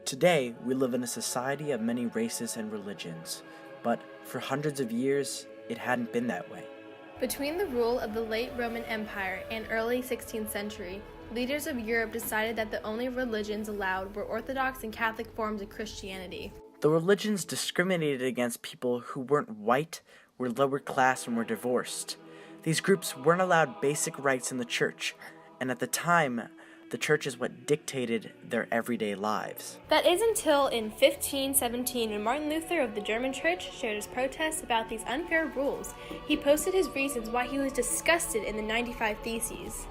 Today, we live in a society of many races and religions, but for hundreds of years, it hadn't been that way. Between the rule of the late Roman Empire and early 16th century, leaders of Europe decided that the only religions allowed were Orthodox and Catholic forms of Christianity. The religions discriminated against people who weren't white, were lower class, and were divorced. These groups weren't allowed basic rights in the church, and at the time, the church is what dictated their everyday lives. That is until in 1517, when Martin Luther of the German church shared his protests about these unfair rules. He posted his reasons why he was disgusted in the 95 Theses,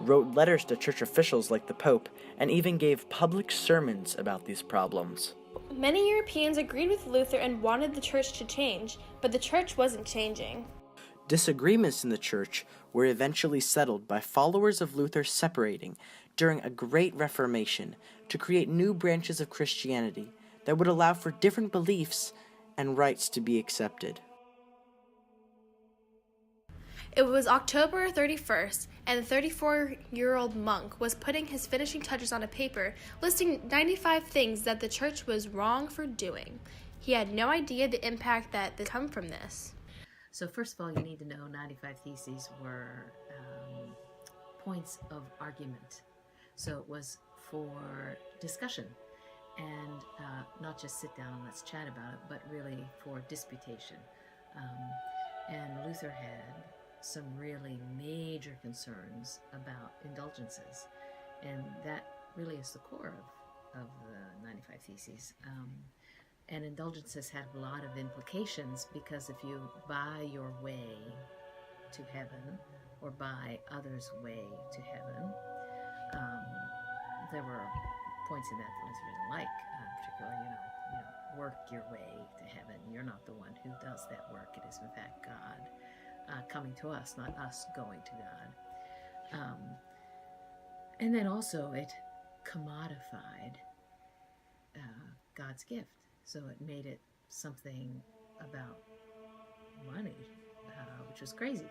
Wrote letters to church officials like the Pope, and even gave public sermons about these problems. Many Europeans agreed with Luther and wanted the church to change, but the church wasn't changing. Disagreements in the church were eventually settled by followers of Luther separating during a great Reformation to create new branches of Christianity that would allow for different beliefs and rights to be accepted. It was October 31st, and the 34-year-old monk was putting his finishing touches on a paper listing 95 things that the church was wrong for doing. He had no idea the impact that would come from this. So first of all, you need to know 95 Theses were points of argument. So it was for discussion and not just sit down and let's chat about it, but really for disputation. And Luther had some really major concerns about indulgences, and that really is the core of the 95 Theses. And indulgences have a lot of implications, because if you buy your way to heaven or buy others' way to heaven, there were points in that Luther didn't like, particularly, work your way to heaven. You're not the one who does that work. It is in fact God coming to us, not us going to God. And then also it commodified God's gift. So it made it something about money, which was crazy.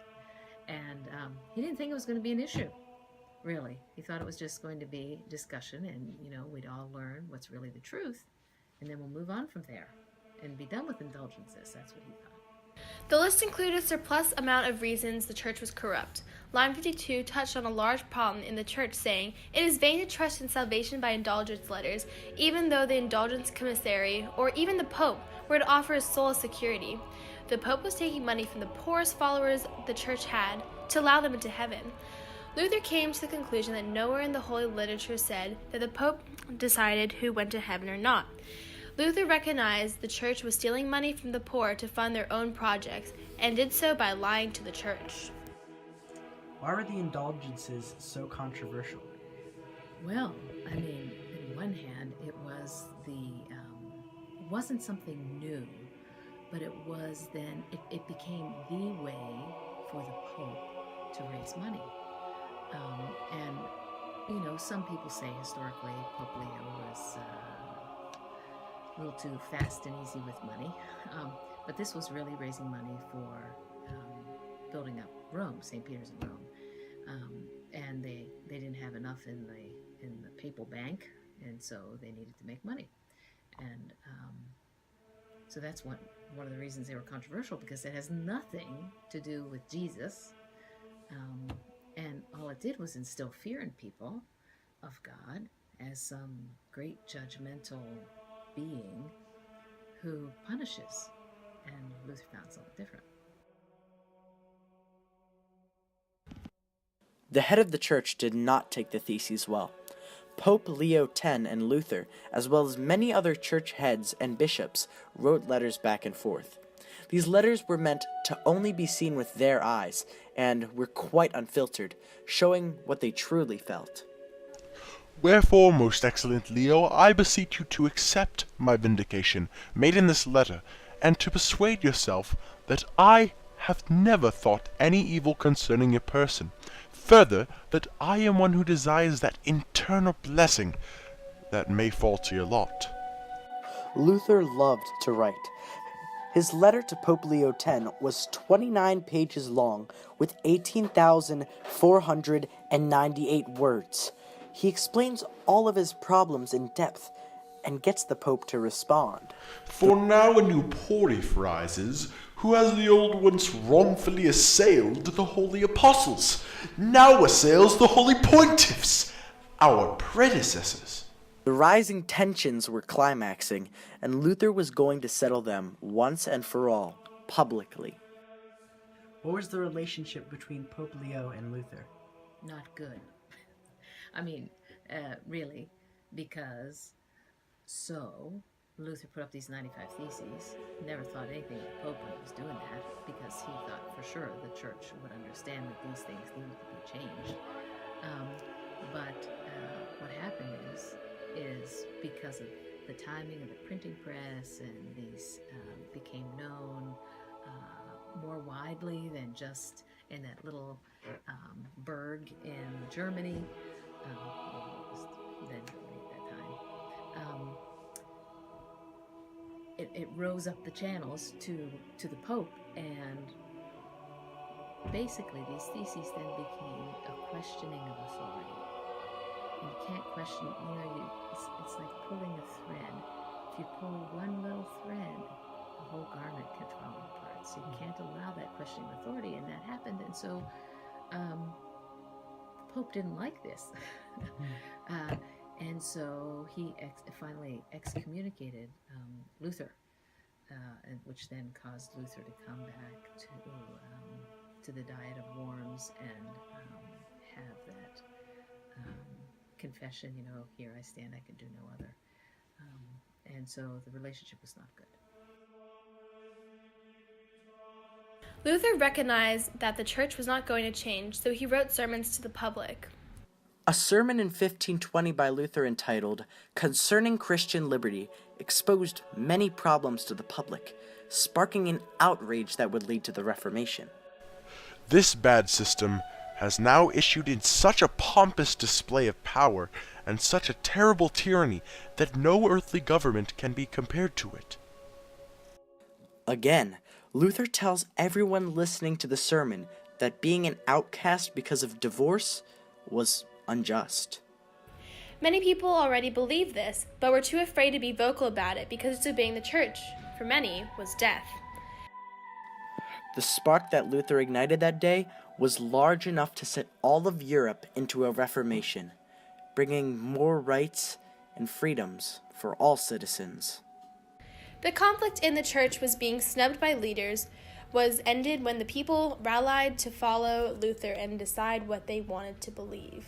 And he didn't think it was going to be an issue, really. He thought it was just going to be discussion, and, we'd all learn what's really the truth, and then we'll move on from there and be done with indulgences. That's what he thought. The list included a surplus amount of reasons the church was corrupt. Line 52 touched on a large problem in the church, saying, "It is vain to trust in salvation by indulgence letters, even though the indulgence commissary, or even the Pope, were to offer his soul as security." The Pope was taking money from the poorest followers the church had to allow them into heaven. Luther came to the conclusion that nowhere in the Holy Literature said that the Pope decided who went to heaven or not. Luther recognized the church was stealing money from the poor to fund their own projects, and did so by lying to the church. Why were the indulgences so controversial? Well, on one hand, it wasn't something new, but it was then, it became the way for the Pope to raise money. Some people say historically Pope Leo was a little too fast and easy with money, but this was really raising money for building up Rome, St. Peter's in Rome, and they didn't have enough in the papal bank, and so they needed to make money, and so that's one of the reasons they were controversial, because it has nothing to do with Jesus, and all it did was instill fear in people of God as some great judgmental being who punishes, and Luther found something different. The head of the church did not take the theses well. Pope Leo X and Luther, as well as many other church heads and bishops, wrote letters back and forth. These letters were meant to only be seen with their eyes, and were quite unfiltered, showing what they truly felt. Wherefore, most excellent Leo, I beseech you to accept my vindication made in this letter, and to persuade yourself that I have never thought any evil concerning your person. Further, that I am one who desires that eternal blessing that may fall to your lot. Luther loved to write. His letter to Pope Leo X was 29 pages long, with 18,498 words. He explains all of his problems in depth, and gets the Pope to respond. For now a new pontiff rises, who has the old once wrongfully assailed the holy apostles, now assails the holy pontiffs, our predecessors. The rising tensions were climaxing, and Luther was going to settle them once and for all, publicly. What was the relationship between Pope Leo and Luther? Not good. I mean, really, because Luther put up these 95 Theses, never thought anything of the Pope when he was doing that, because he thought for sure the church would understand that these things needed to be changed. But what happened is because of the timing of the printing press, and these became known more widely than just in that little burg in Germany. It was then Germany at that time. It rose up the channels to the Pope, and basically these theses then became a questioning of authority. And you can't question, it's like pulling a thread. If you pull one little thread, the whole garment can fall apart. So you can't allow that questioning of authority, and that happened. And so the Pope didn't like this. And so he finally excommunicated Luther, which then caused Luther to come back to the Diet of Worms and have that confession, here I stand, I can do no other. And so the relationship was not good. Luther recognized that the church was not going to change, so he wrote sermons to the public. A sermon in 1520 by Luther entitled Concerning Christian Liberty exposed many problems to the public, sparking an outrage that would lead to the Reformation. This bad system has now issued in such a pompous display of power and such a terrible tyranny that no earthly government can be compared to it. Again, Luther tells everyone listening to the sermon that being an outcast because of divorce was unjust. Many people already believed this, but were too afraid to be vocal about it because disobeying the church, for many, was death. The spark that Luther ignited that day was large enough to set all of Europe into a Reformation, bringing more rights and freedoms for all citizens. The conflict in the church was being snubbed by leaders was ended when the people rallied to follow Luther and decide what they wanted to believe.